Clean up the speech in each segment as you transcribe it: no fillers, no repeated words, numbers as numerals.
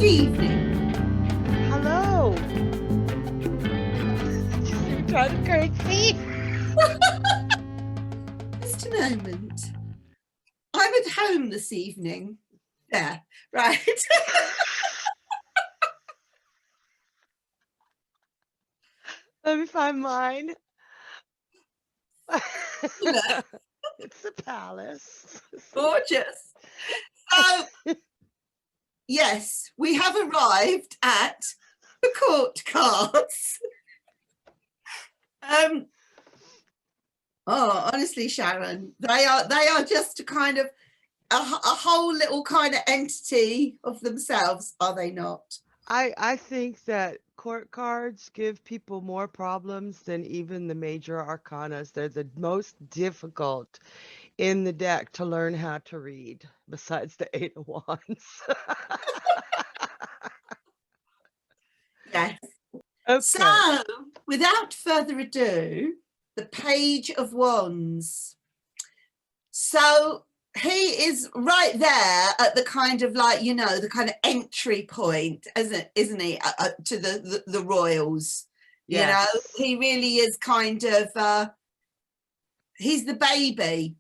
Good evening. Hello. You seem kind of crazy. Just a moment. I'm at home this evening. There, right. Let me find mine. Yeah, It's the palace. gorgeous. So, yes, we have arrived at the court cards. Honestly, Sharon, they are just a kind of a whole little kind of entity of themselves, are they not? I think that court cards give people more problems than even the major arcanas. They're the most difficult in the deck to learn how to read, besides the Eight of Wands. Yes. Okay. So, without further ado, the Page of Wands. So he is right there at the kind of like, you know, the kind of entry point, isn't he, to the royals. Yes. You know, he really is kind of, he's the baby.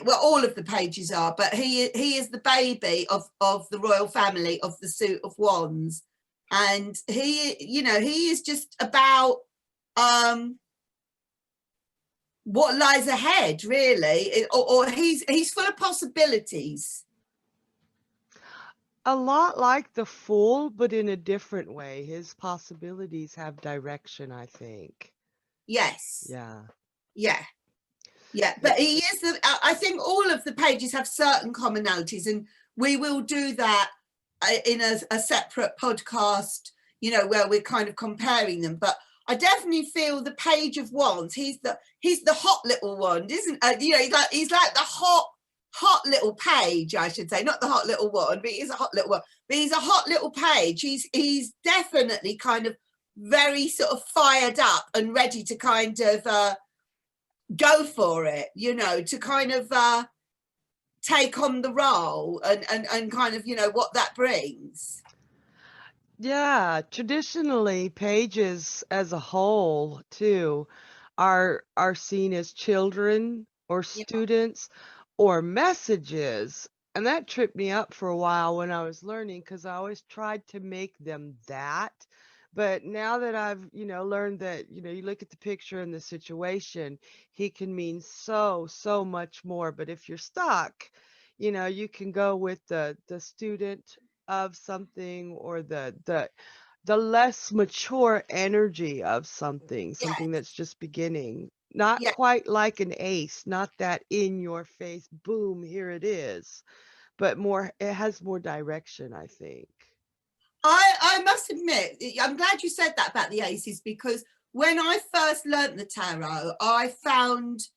Well, all of the pages are, but he is the baby of the royal family of the suit of wands. And he, you know, he is just about what lies ahead, really, or he's full of possibilities. A lot like the Fool, but in a different way. His possibilities have direction, I think. Yes. Yeah. Yeah. Yeah. But he is I think all of the pages have certain commonalities, and we will do that in a separate podcast, you know, where we're kind of comparing them. But I definitely feel the Page of Wands, he's the hot little wand, isn't you know, he's like the hot little page, I should say, not the hot little wand, but he's a hot little one. But he's a hot little page. He's definitely kind of very sort of fired up and ready to kind of go for it, you know, to kind of take on the role and kind of, you know, what that brings. Yeah, traditionally, pages as a whole, too, are seen as children or Yeah. students or messages. And that tripped me up for a while when I was learning, because I always tried to make them that. But now that I've, learned that, you look at the picture and the situation, he can mean so, so much more. But if you're stuck, you can go with the student of something, or the less mature energy of something that's just beginning. Not Yeah. quite like an ace, not that in your face, boom, here it is, but more, it has more direction, I think. I must admit, I'm glad you said that about the aces, because when I first learnt the tarot, I found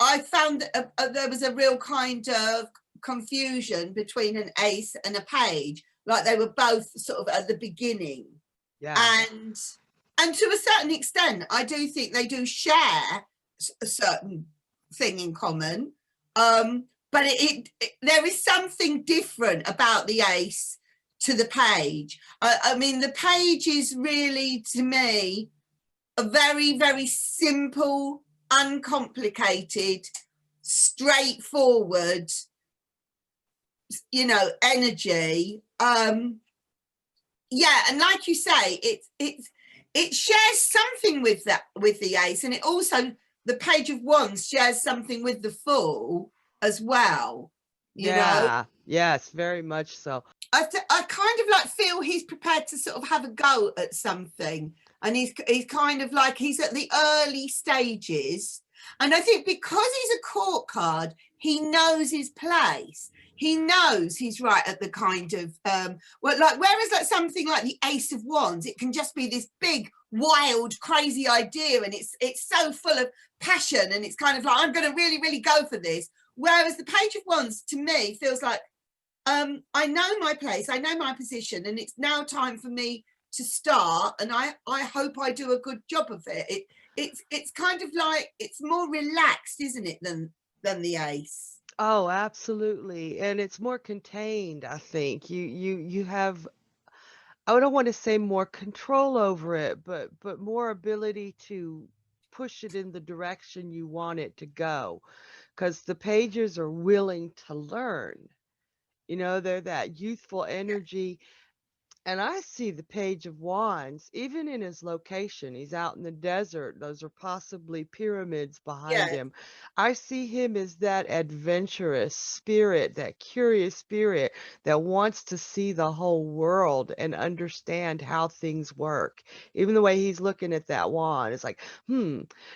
there was a real kind of confusion between an ace and a page, like they were both sort of at the beginning. Yeah. And to a certain extent, I do think they do share a certain thing in common, but there is something different about the ace to the page. I mean, the page is really, to me, a very, very simple, uncomplicated, straightforward, you know, energy. Yeah, and like you say, it shares something with the ace, and it also, the Page of Wands shares something with the Fool as well. You know, Yes, very much so. I kind of like feel he's prepared to sort of have a go at something, and he's kind of like, he's at the early stages, and I think because he's a court card, he knows his place. He knows he's right at the kind of well, like, whereas like something like the Ace of Wands, it can just be this big, wild, crazy idea, and it's so full of passion, and it's kind of like, I'm going to really, really go for this. Whereas the Page of Wands, to me, feels like, I know my place, I know my position, and it's now time for me to start, and I hope I do a good job of it. It's kind of like, it's more relaxed, isn't it, than the ace? Oh, absolutely. And it's more contained, I think. You have, I don't want to say more control over it, but more ability to push it in the direction you want it to go. Because the pages are willing to learn. They're that youthful energy. And I see the Page of Wands, even in his location. He's out in the desert. Those are possibly pyramids behind Yeah, him. I see him as that adventurous spirit, that curious spirit that wants to see the whole world and understand how things work. Even the way he's looking at that wand, it's like,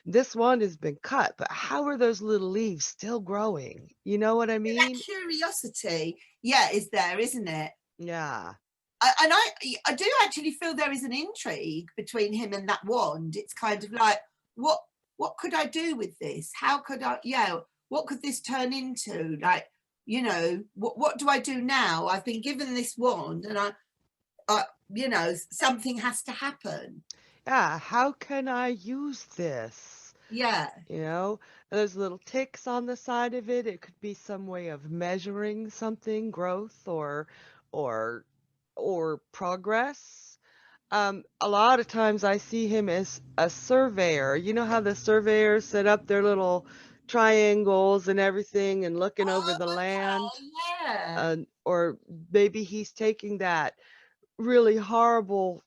this wand has been cut, but how are those little leaves still growing? You know what I that mean? curiosity, yeah, is there, isn't it? Yeah. I do actually feel there is an intrigue between him and that wand. It's kind of like, what what could I do with this? How could I, yeah, what could this turn into? Like, what do I do now? I've been given this wand, and something has to happen. Yeah. How can I use this? Yeah, You know, those little ticks on the side of it, it could be some way of measuring something, growth or or progress. A lot of times I see him as a surveyor. You know how the surveyors set up their little triangles and everything and looking over oh, the land? okay, yeah. Or maybe he's taking that really horrible,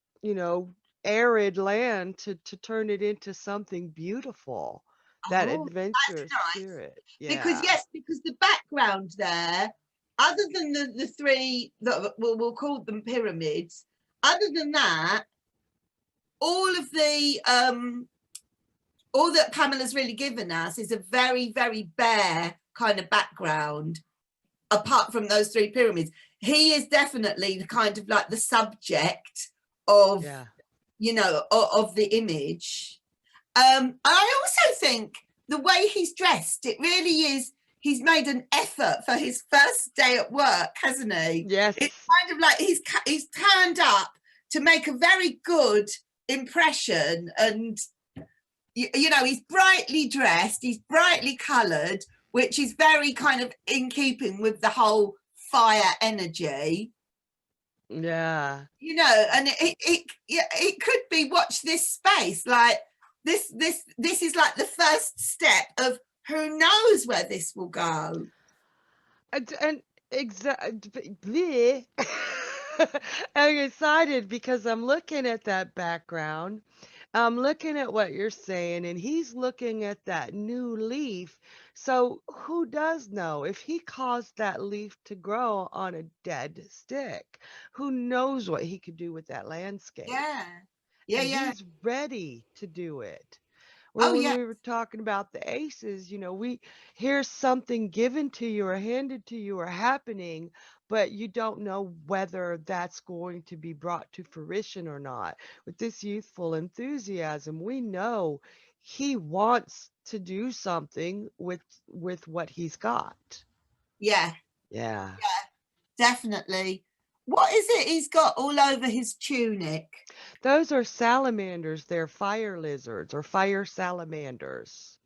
arid land to turn it into something beautiful. That Oh, adventurous that's nice. spirit. Because Yeah. yes, because the background there, other than the three that we'll call them pyramids, other than that, all of the all that Pamela's really given us is a very, very bare kind of background, apart from those three pyramids. He is definitely the kind of like the subject of, Yeah. of the image. I also think the way he's dressed, it really is, he's made an effort for his first day at work, hasn't he? Yes. It's kind of like he's turned up to make a very good impression, and he's brightly dressed, he's brightly coloured, which is very kind of in keeping with the whole fire energy. Yeah. And it could be, watch this space, like this is like the first step of who knows where this will go. And exactly. I'm excited because I'm looking at that background. I'm looking at what you're saying, and he's looking at that new leaf. So who does know if he caused that leaf to grow on a dead stick? Who knows what he could do with that landscape? Yeah, yeah, And yeah. he's ready to do it. Where Oh when yeah, we were talking about the aces, we here's something given to you or handed to you or happening, but you don't know whether that's going to be brought to fruition or not. With this youthful enthusiasm, we know he wants to do something with what he's got. yeah, Yeah. definitely. What is it he's got all over his tunic? Those are salamanders. They're fire lizards or fire salamanders.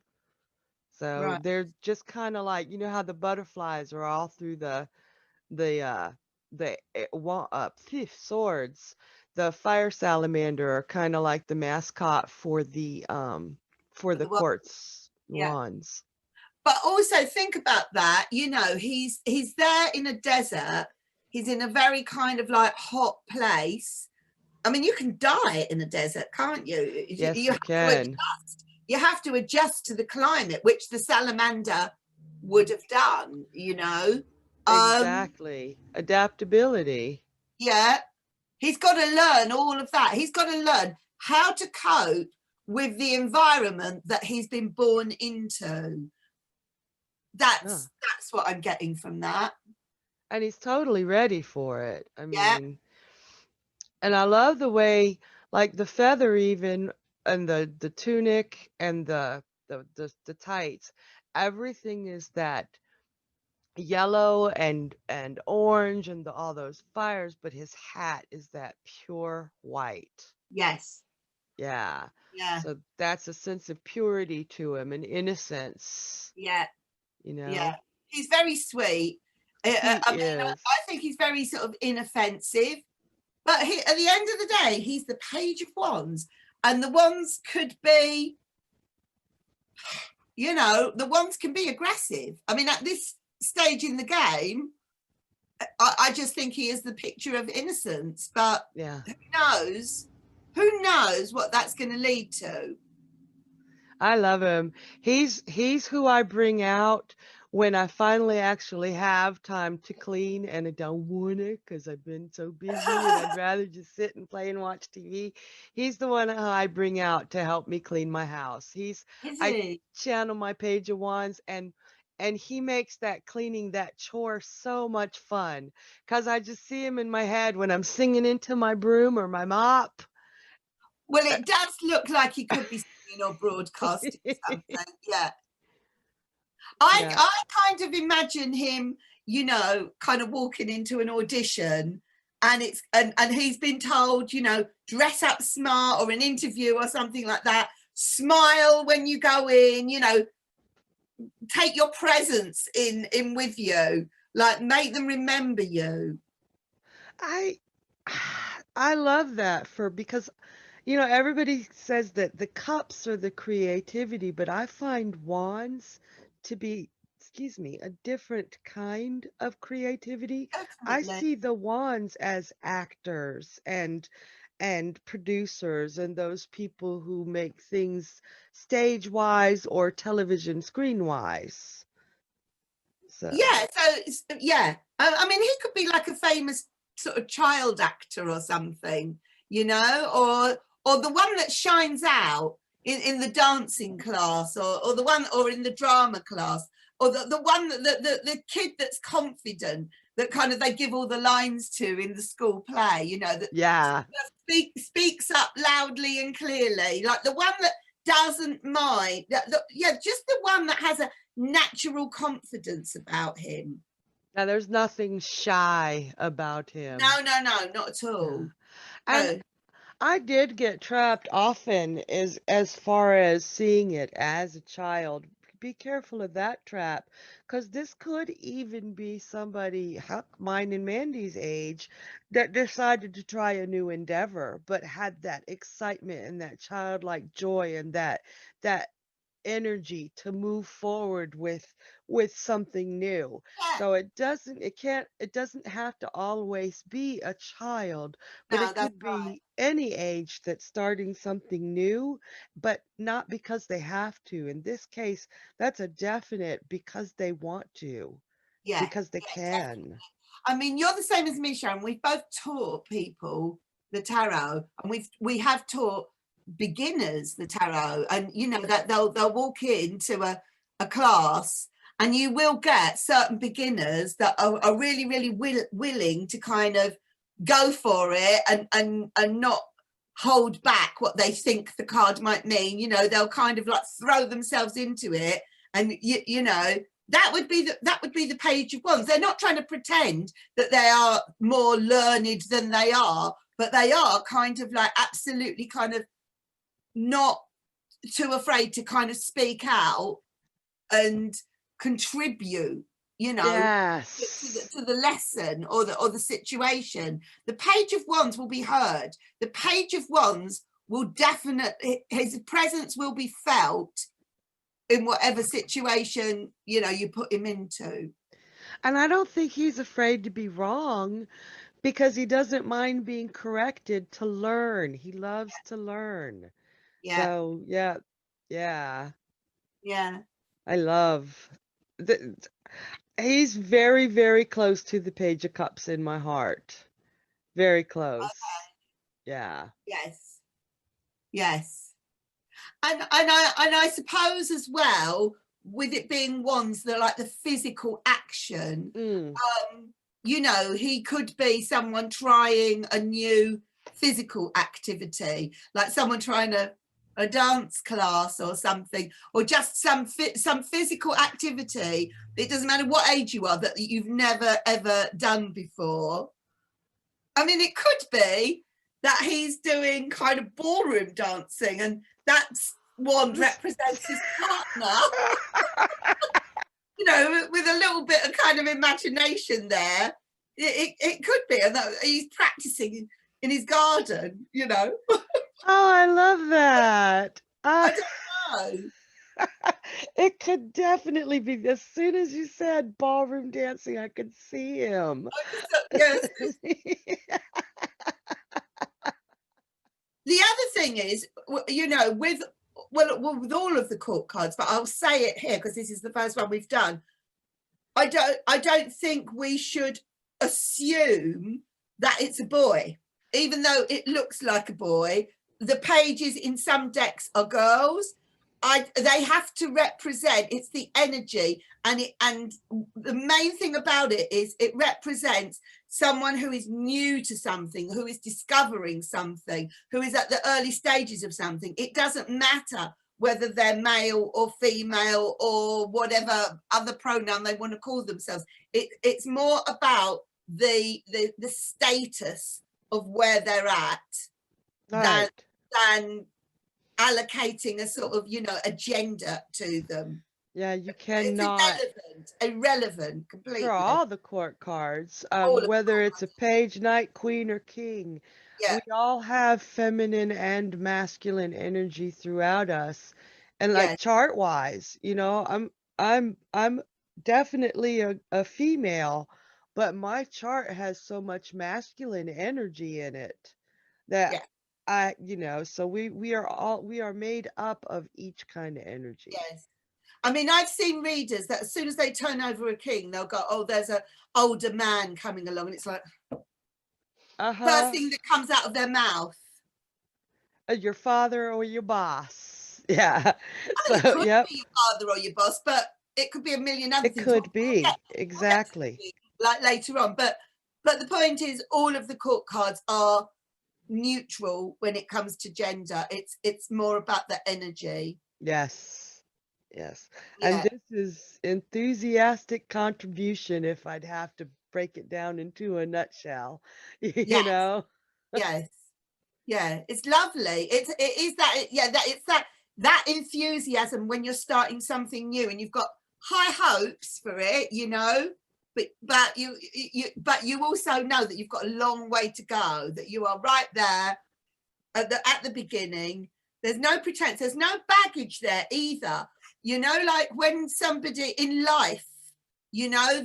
So Right. they're just kind of like, how the butterflies are all through the swords. The fire salamander are kind of like the mascot for the quartz Yeah. wands. But also think about that, he's there in a desert, he's in a very kind of like hot place. I mean, you can die in a desert, can't you? Yes, You you have to can. adjust. You have to adjust to the climate, which the salamander would have done. Exactly. Adaptability. Yeah, he's got to learn all of that. He's got to learn how to cope with the environment that he's been born into. Yeah. That's what I'm getting from that. And he's totally ready for it. I Yeah, mean, and I love the way, like the feather even, and the tunic and the tights, everything is that yellow and orange and all those fires, but his hat is that pure white. yes, Yeah. yeah, So that's a sense of purity to him and innocence, yeah, you yeah. know. He's very sweet. He I mean, is. I think he's very sort of inoffensive. But at the end of the day, he's the Page of Wands. And the wands could be, you know, the wands can be aggressive. I mean, at this stage in the game, I just think he is the picture of innocence. But Yeah. who knows what that's going to lead to. I love him. He's who I bring out when I finally actually have time to clean and I don't want it because I've been so busy and I'd rather just sit and play and watch TV. He's the one who I bring out to help me clean my house. Is I he? channel my Page of Wands and he makes that cleaning, that chore so much fun because I just see him in my head when I'm singing into my broom or my mop. Well, it does look like he could be singing or broadcasting something. Yeah. Yeah. I kind of imagine him, you know, kind of walking into an audition and he's been told, you know, dress up smart or an interview or something like that. Smile when you go in, you know, take your presence in with you, like make them remember you. I I love that because you know everybody says that the cups are the creativity, but I find wands to be, excuse me, a different kind of creativity. I Definitely. see the wands as actors and producers and those people who make things stage wise or television screen wise. So, Yeah, so yeah, I mean, he could be like a famous sort of child actor or something, you know, or the one that shines out in the dancing class, or the one, or in the drama class, or the one that the kid that's confident, that kind of they give all the lines to in the school play, you know, that yeah. speaks up loudly and clearly, like the one that doesn't mind, yeah, just the one that has a natural confidence about him. Now there's nothing shy about him. No, not at Yeah. all. And No. I did get trapped often as far as seeing it as a child. Be careful of that trap, because this could even be somebody, heck, mine and Mandy's age, that decided to try a new endeavor, but had that excitement and that childlike joy and that energy to move forward with something new. Yeah, So it doesn't have to always be a child, but no, it that's could right. be any age that's starting something new, but not because they have to. In this case, that's a definite because they want to, Yeah, because they yeah, can. I mean, you're the same as me, Sharon. We've both taught people the tarot, and we have taught beginners the tarot, and you know that they'll walk into a class, and you will get certain beginners that are really willing to kind of go for it and not hold back what they think the card might mean. You know, they'll kind of like throw themselves into it, and you know, that would be the Page of Wands. They're not trying to pretend that they are more learned than they are, but they are kind of like absolutely kind of not too afraid to kind of speak out and contribute, you know, Yes. to the lesson or the situation. The Page of Wands will be heard. The Page of Wands will definitely, his presence will be felt in whatever situation, you know, you put him into. And I don't think he's afraid to be wrong because he doesn't mind being corrected to learn. He loves to learn. Yeah, So, yeah, yeah, yeah. I love the, he's very, very close to the Page of Cups in my heart. Very close. Yeah. Yes, yes. And I suppose as well, with it being wands, that like the physical action, Mm. you know, he could be someone trying a new physical activity, like someone trying a dance class or something, or just some physical activity. It doesn't matter what age you are, that you've never ever done before. I mean, it could be that he's doing kind of ballroom dancing, and that's wand represents his partner. you know, with a little bit of kind of imagination there, it could be. And he's practicing in his garden, you know. Oh, I love that. I don't know. It could definitely be. As soon as you said ballroom dancing, I could see him. Yes. The other thing is, you know, with all of the court cards, but I'll say it here because this is the first one we've done. I don't think we should assume that it's a boy, even though it looks like a boy. The pages in some decks are girls. They have to represent, it's the energy, and the main thing about it is it represents someone who is new to something, who is discovering something, who is at the early stages of something. It doesn't matter whether they're male or female or whatever other pronoun they want to call themselves. It's more about the status of where they're at Right. than allocating a sort of, you know, agenda to them. Yeah, you It's cannot irrelevant completely. for all the court cards, All of whether it's a page, knight, queen, or king. Yeah. We all have feminine and masculine energy throughout us. And like Yes. chart wise, you know, I'm definitely a female, but my chart has so much masculine energy in it that Yeah. you know, so we are made up of each kind of energy. Yes. I mean, I've seen readers that as soon as they turn over a king, they'll go, oh, there's an older man coming along. And it's like, first thing that comes out of their mouth. Your father or your boss. Yeah. I mean, So, it could yep. be your father or your boss, but it could be a million other It things. could be. We'll Exactly. get to like later on. But the point is, all of the court cards are neutral when it comes to gender. It's more about the energy. Yes. Yes. Yeah. And this is enthusiastic contribution if I'd have to break it down into a nutshell. You Yes. know? Yes. Yeah, it's lovely. It is that, yeah, that it's that enthusiasm when you're starting something new and you've got high hopes for it, you know, but you also know that you've got a long way to go, that you are right there at the beginning. There's no pretense, there's no baggage there either, you know, like when somebody in life, you know,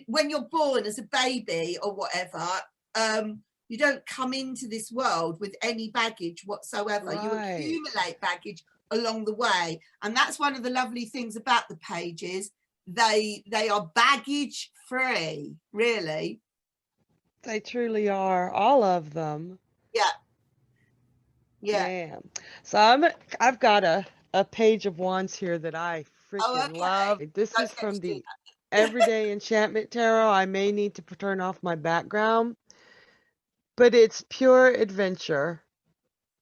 when you're born as a baby or whatever, you don't come into this world with any baggage whatsoever. Right. You accumulate baggage along the way, and that's one of the lovely things about the pages. They are baggage free, really. They truly are, all of them. Yeah. Yeah. Man. So I've got a page of wands here that I freaking love. This is from the Everyday Enchantment Tarot. I may need to turn off my background, but it's pure adventure.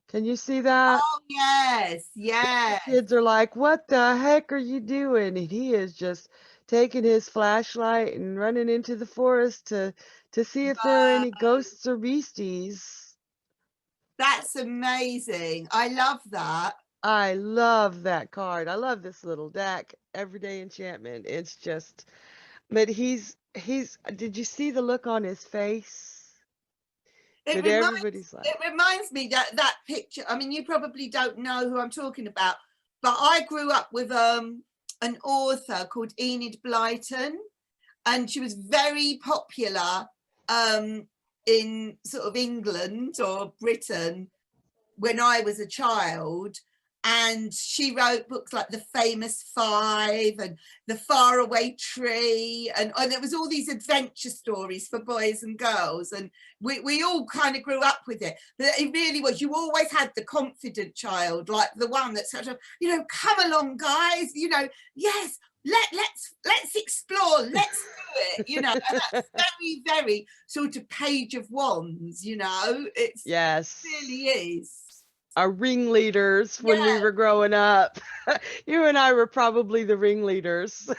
Can you see that? Oh, yes, yes. The kids are like, what the heck are you doing? And he is just taking his flashlight and running into the forest to see if there are any ghosts or beasties. That's amazing. I love that. I love that card. I love this little deck, Everyday Enchantment. It's just, but he's, did you see the look on his face? It reminds me that picture. I mean, you probably don't know who I'm talking about, but I grew up with an author called Enid Blyton, and she was very popular in sort of England or Britain when I was a child. And she wrote books like The Famous Five and The Faraway Tree. And it was all these adventure stories for boys and girls. And we all kind of grew up with it. But it really was. You always had the confident child, like the one that's sort of, you know, come along, guys, you know, yes, let's explore, let's do it, you know. And that's very, very sort of Page of Wands, you know. It's, yes, it really is. Our ringleaders when we were growing up. You and I were probably the ringleaders. Well,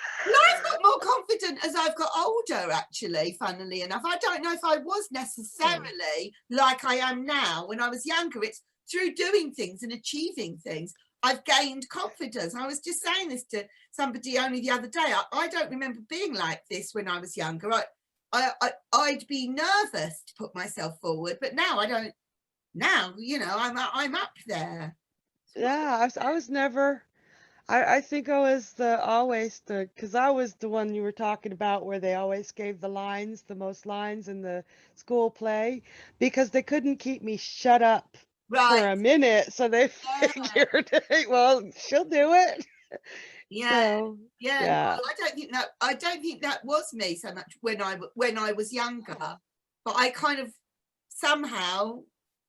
I've got more confident as I've got older, actually, funnily enough. I don't know if I was necessarily like I am now. When I was younger, it's through doing things and achieving things. I've gained confidence. I was just saying this to somebody only the other day. I don't remember being like this when I was younger. I'd be nervous to put myself forward, but now I don't. Now, you know, I'm up there. Yeah, I was never. I think I was because I was the one you were talking about where they always gave the most lines in the school play because they couldn't keep me shut up for Right. a minute. So they Yeah. figured, well, she'll do it. Yeah. So, Yeah. No, yeah. I don't think that was me so much when I was younger, but I kind of somehow,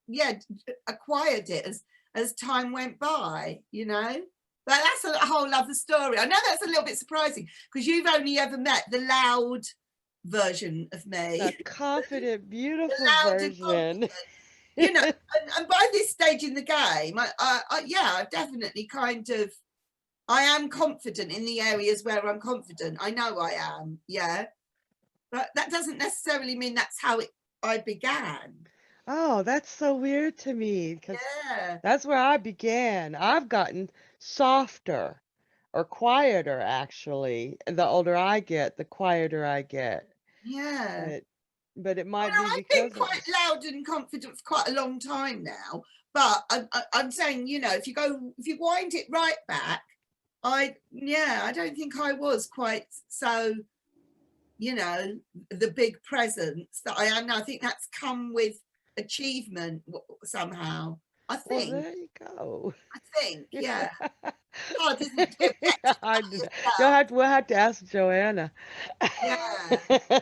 yeah, acquired it as time went by, you know. But that's a whole other story. I know that's a little bit surprising because you've only ever met the loud version of me. The confident, The beautiful loud and version. confident, you know. And by this stage in the game, yeah, I've definitely kind of, I am confident in the areas where I'm confident. I know I am, yeah. But that doesn't necessarily mean that's how I began. Oh, that's so weird to me because Yeah, that's where I began. I've gotten softer or quieter, actually. The older I get, the quieter I get. yeah. But it Well, might no, be I've been because of quite loud and confident for quite a long time now. But I'm saying, you know, if you wind it right back, I don't think I was quite so, you know, the big presence that I am now. I think that's come with achievement somehow. I well, think. there you go. Yeah. Hard, isn't it, to be objective I about did- yourself? we'll have to ask Joanna. Yeah, yeah.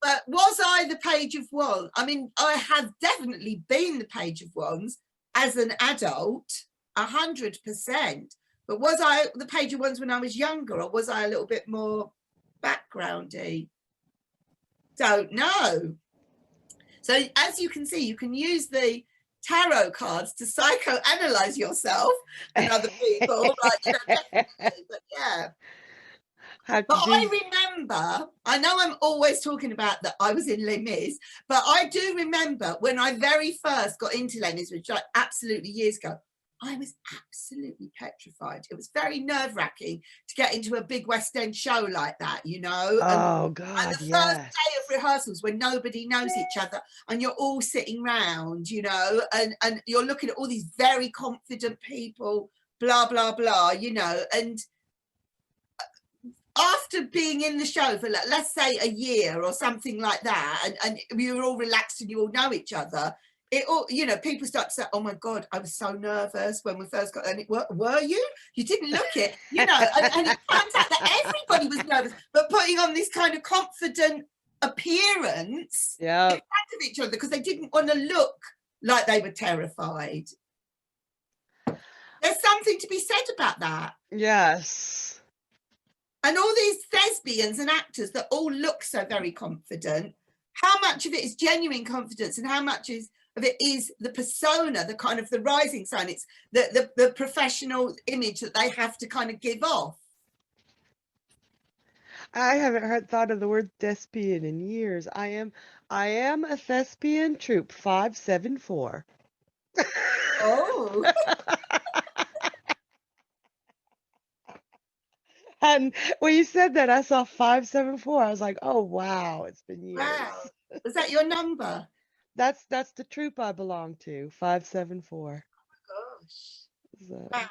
But was I the Page of Wands? I mean, I have definitely been the Page of Wands as an adult, 100%. But was I the Page of Wands when I was younger, or was I a little bit more backgroundy? Don't know. So as you can see, you can use the tarot cards to psychoanalyze yourself and other people. Like, you know, definitely. But yeah. Have But to do. I remember, I know I'm always talking about that I was in Les Mis, but I do remember when I very first got into Les Mis, which like absolutely years ago, I was absolutely petrified. It was very nerve-wracking to get into a big West End show like that, you know. Oh And God, the first yes. day of rehearsals when nobody knows each other and you're all sitting round, you know, and you're looking at all these very confident people, blah, blah, blah, you know, and after being in the show for, like, let's say a year or something like that, and we were all relaxed and you all know each other, it all, you know, people start to say, oh my God, I was so nervous when we first got, and were you? You didn't look it, you know, and it turns out that everybody was nervous, but putting on this kind of confident appearance in Yeah. front of each other because they didn't want to look like they were terrified. There's something to be said about that. Yes. And all these thespians and actors that all look so very confident, how much of it is genuine confidence and how much of it is the persona, the kind of the rising sign? It's the professional image that they have to kind of give off. I haven't thought of the word thespian in years. I am a thespian troop 574. Oh, And when you said that, I saw 574. I was like, oh wow, it's been years. wow. Was that your number? That's the troop I belong to, 574. Gosh. So. Wow.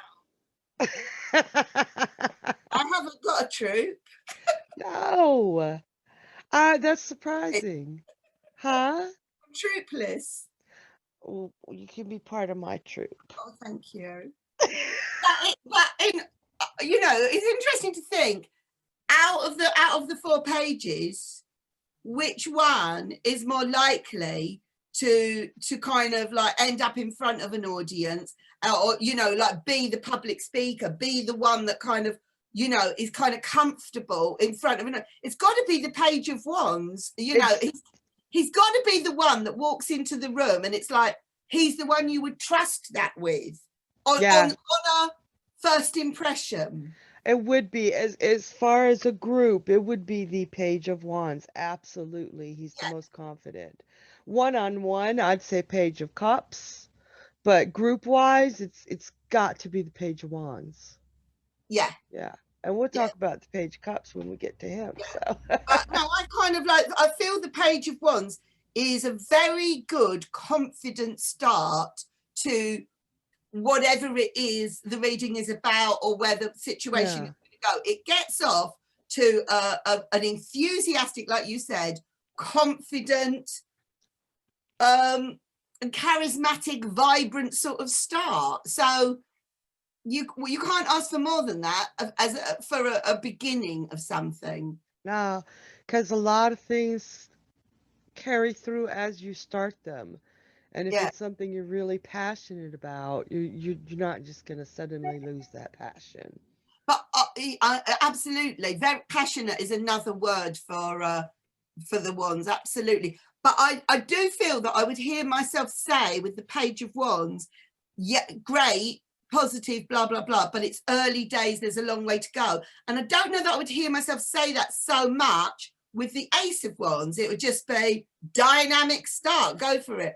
I haven't got a troop. No. That's surprising. Huh? I'm troopless. Well, you can be part of my troop. Oh, thank you. You know, it's interesting to think out of the 4 pages, which one is more likely to kind of like end up in front of an audience, or, you know, like be the public speaker, be the one that kind of, you know, is kind of comfortable in front of an. It's got to be the Page of Wands, you know. He's got to be the one that walks into the room and it's like he's the one you would trust that with on a first impression. It would be as far as a group, it would be the Page of Wands. Absolutely. He's the most confident. One on one, I'd say Page of Cups. But group wise, it's got to be the Page of Wands. Yeah, Yeah. And we'll yeah, talk about the Page of Cups when we get to him. yeah. So But no, I kind of like, I feel the Page of Wands is a very good, confident start to whatever it is the reading is about, or where the situation yeah. is going to go. It gets off to an enthusiastic, like you said, confident, and charismatic, vibrant sort of start. So you can't ask for more than that as for a beginning of something. No, because a lot of things carry through as you start them. And if Yeah. it's something you're really passionate about, you're not just going to suddenly lose that passion. But absolutely, very passionate is another word for the Wands. Absolutely, but I do feel that I would hear myself say with the Page of Wands, yeah, great, positive, blah blah blah. But it's early days. There's a long way to go, and I don't know that I would hear myself say that so much with the Ace of Wands. It would just be dynamic start, go for it.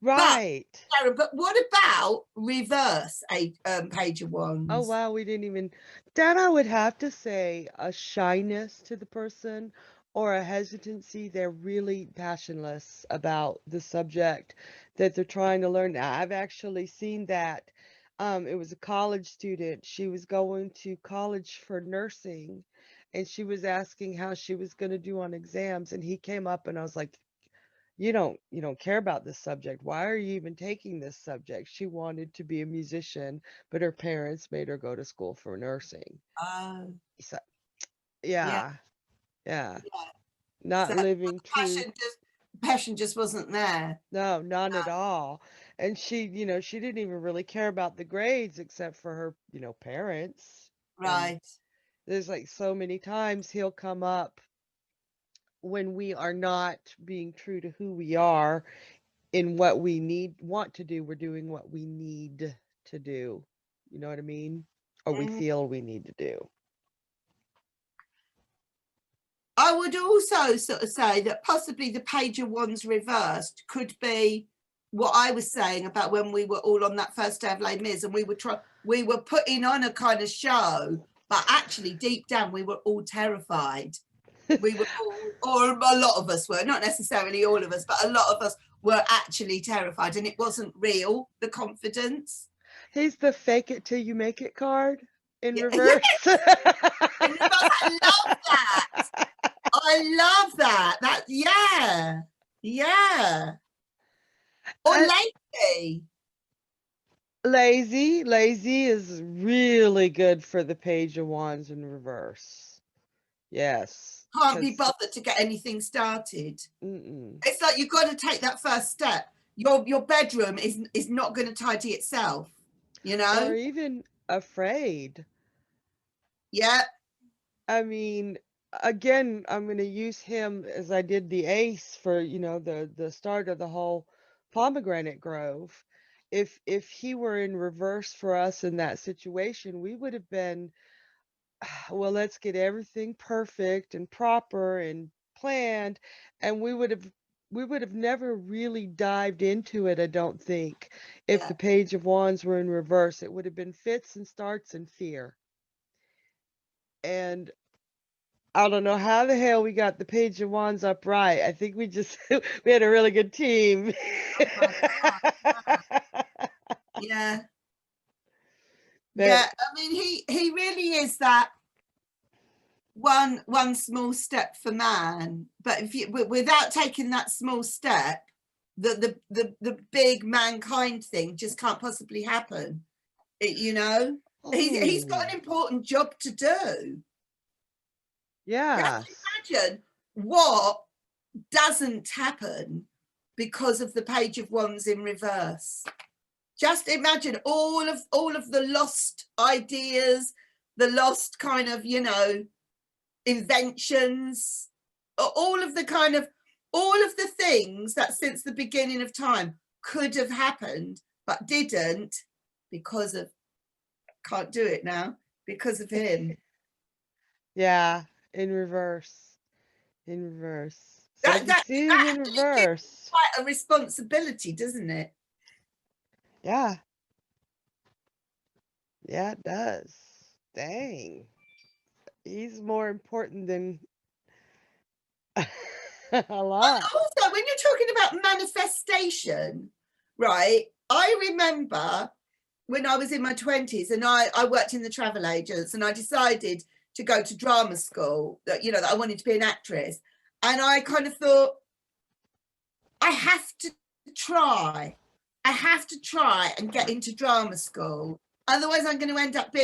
But Right. Sharon, but what about reverse a Page of Oh, Wands? wow. We didn't even, that I would have to say a shyness to the person or a hesitancy. They're really passionless about the subject that they're trying to learn. Now, I've actually seen that. It was a college student. She was going to college for nursing and she was asking how she was going to do on exams. And he came up and I was like, you don't care about this subject. Why are you even taking this subject? She wanted to be a musician, but her parents made her go to school for nursing. So, Yeah, yeah, yeah. yeah. So Not living true. passion just wasn't there. No, none at all. And she didn't even really care about the grades except for her, parents. And Right. there's like so many times he'll come up when we are not being true to who we are in what we want to do. We're doing what we need to do. You know what I mean? Or we Mhm. feel we need to do. I would also sort of say that possibly the Page of Wands reversed could be what I was saying about when we were all on that first day of Les Mis and we were putting on a kind of show, but actually deep down we were all terrified. We were all, or a lot of us were, not necessarily all of us, but a lot of us were actually terrified, and it wasn't real, the confidence. He's the fake it till you make it card in Yeah, yeah. reverse. In reverse, I love that. I love that. That, yeah, yeah. Or Uh, lazy. lazy is really good for the Page of Wands in reverse. Yes, Can't be because bothered to get anything started. mm-mm. It's like you've got to take that first step. Your bedroom is not going to tidy itself, you Or know? even afraid. Yeah, I mean, again, I'm going to use him as I did the ace for, the start of the whole Pomegranate Grove. If he were in reverse for us in that situation, we would have been, well, let's get everything perfect and proper and planned, and we would have never really dived into it, I don't think, if yeah. the Page of Wands were in reverse. It would have been fits and starts and fear. And I don't know how the hell we got the Page of Wands up right. I think we just we had a really good team. Oh my God. Yeah. But Yeah. I mean, he really is that one small step for man. But if you without taking that small step, the big mankind thing just can't possibly happen. He's got oh, an important job to do. Just yes. imagine what doesn't happen because of the Page of Wands in reverse. Just imagine all of the lost ideas, the lost kind of, inventions, all of the things that since the beginning of time could have happened but didn't because of, can't do it now, because of him. Yeah, in reverse. In reverse. So That to that see him that in actually gives reverse. quite a responsibility, doesn't it? Yeah. Yeah, it does. Dang. He's more important than a lot. Also, when you're talking about manifestation, right? I remember when I was in my 20s and I worked in the travel agents, and I decided to go to drama school, that, you know, that I wanted to be an actress. And I kind of thought, I have to try. I have to try and get into drama school. Otherwise, I'm going to end up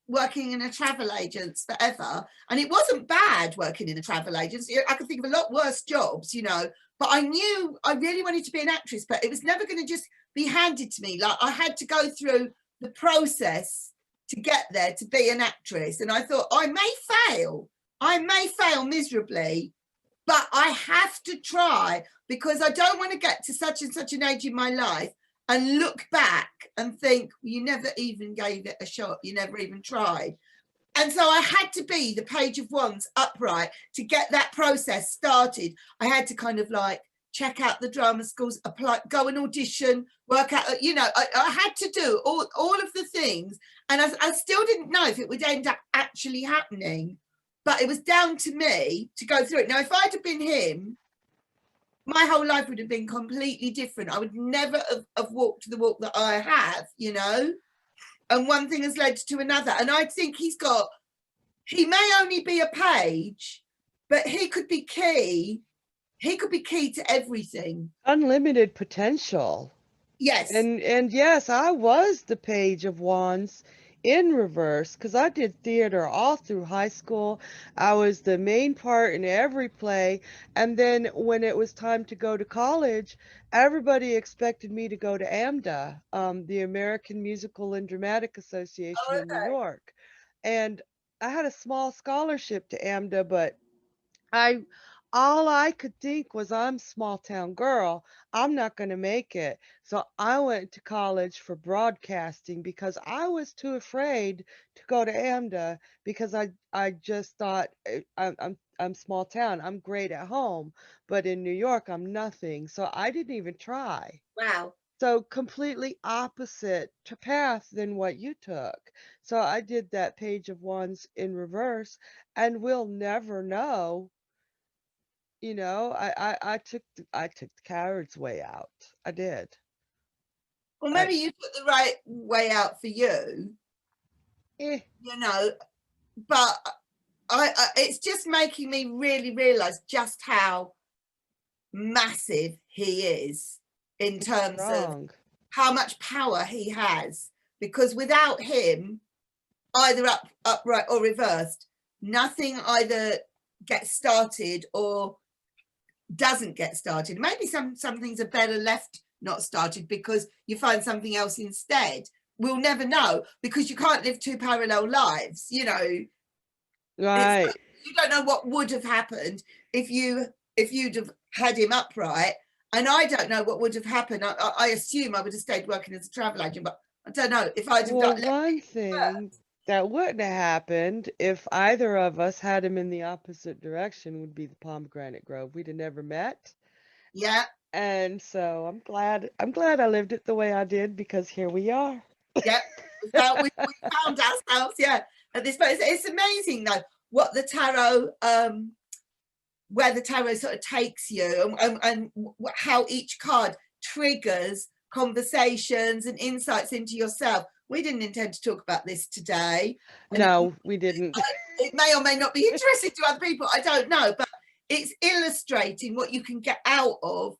working in a travel agents forever. And it wasn't bad working in a travel agency. I could think of a lot worse jobs, you know. But I knew I really wanted to be an actress, but it was never going to just be handed to me. Like, I had to go through the process to get there to be an actress. And I thought, I may fail miserably, but I have to try, because I don't want to get to such and such an age in my life and look back and think, you never even gave it a shot, you never even tried. And so I had to be the Page of Wands upright to get that process started. I had to kind of like check out the drama schools, apply, go and audition, work out, you know, I had to do all of the things. And I still didn't know if it would end up actually happening, but it was down to me to go through it. Now, if I'd have been him, my whole life would have been completely different. I would never have walked the walk that I have, you know. And one thing has led to another. And I think he may only be a page, but he could be key. He could be key to everything. Unlimited potential. Yes. And yes, I was the Page of Wands in reverse, because I did theater all through high school. I was the main part in every play. And then when it was time to go to college, everybody expected me to go to AMDA, the American Musical and Dramatic Association Oh, in New okay. York. And I had a small scholarship to AMDA, but I all I could think was, I'm small town girl. I'm not going to make it. So I went to college for broadcasting because I was too afraid to go to AMDA, because I just thought, I'm small town. I'm great at home, but in New York I'm nothing. So I didn't even try. Wow. So completely opposite path than what you took. So I did that Page of Wands in reverse, and we'll never know. You know, I took the coward's way out. I did. Well, I maybe you took the right way out for you, eh, you know, but it's just making me really realize just how massive he is in terms of wrong. how much power he has, because without him, either upright or reversed, nothing either gets started or doesn't get started. Maybe some things are better left not started because you find something else instead. We'll never know, because you can't live two parallel lives, you know. It's, Right. you don't know what would have happened if you'd have had him upright, and I don't know what would have happened. I assume I would have stayed working as a travel agent, but I don't know if I'd have Well, done. one thing that wouldn't have happened if either of us had him in the opposite direction would be the Pomegranate Grove. We'd have never met. Yeah, And so I'm glad I lived it the way I did, because here we are. yeah. We found ourselves, yeah, at this point. It's amazing though what the tarot, where the tarot sort of takes you, and how each card triggers conversations and insights into yourself. We didn't intend to talk about this today, and No, we didn't. it may or may not be interesting to other people. I don't know, but it's illustrating what you can get out of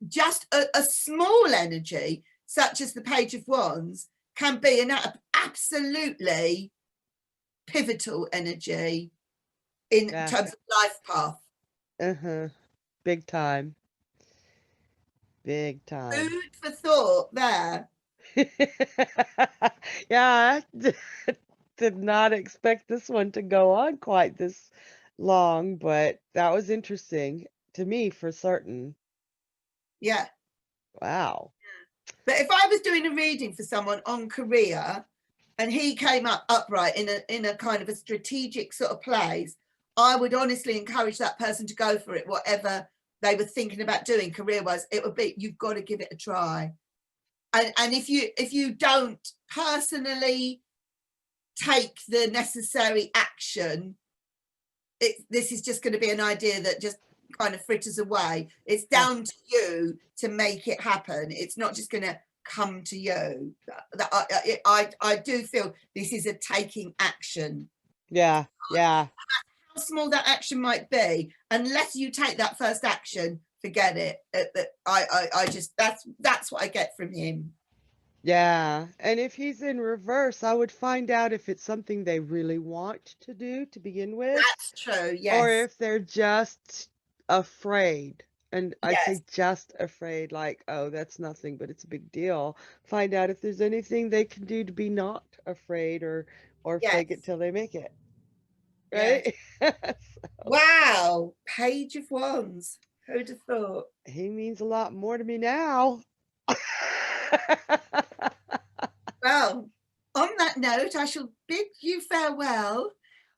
just a small energy, such as the Page of Wands, can be an absolutely pivotal energy in Yeah. terms of life path. Uh-huh. Big time. Big time. Food for thought there. Yeah, I did not expect this one to go on quite this long, but that was interesting to me for certain. Yeah. Wow. But if I was doing a reading for someone on career and he came up upright in a kind of a strategic sort of place, I would honestly encourage that person to go for it, whatever they were thinking about doing career wise. It would be, you've got to give it a try. And if you don't personally take the necessary action, this is just going to be an idea that just kind of fritters away. It's down to you to make it happen. It's not just going to come to you. I do feel this is a taking action. Yeah. How small that action might be, unless you take that first action, forget it. I just, that's what I get from him. Yeah. And if he's in reverse, I would find out if it's something they really want to do to begin with. That's true, yes. Or if they're just afraid. And I say just afraid, like, oh, that's nothing, but it's a big deal. Find out if there's anything they can do to be not afraid, or fake it till they make it. Right? Wow. Page of Wands. Who'd have thought? He means a lot more to me now. Well, on that note, I shall bid you farewell.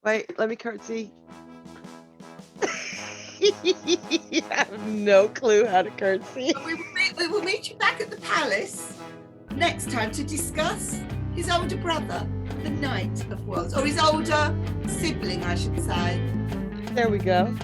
Wait, let me curtsy. I have no clue how to curtsy. We will meet you back at the palace next time to discuss his older brother, the Knight of Wands, or his older sibling, I should say. There we go.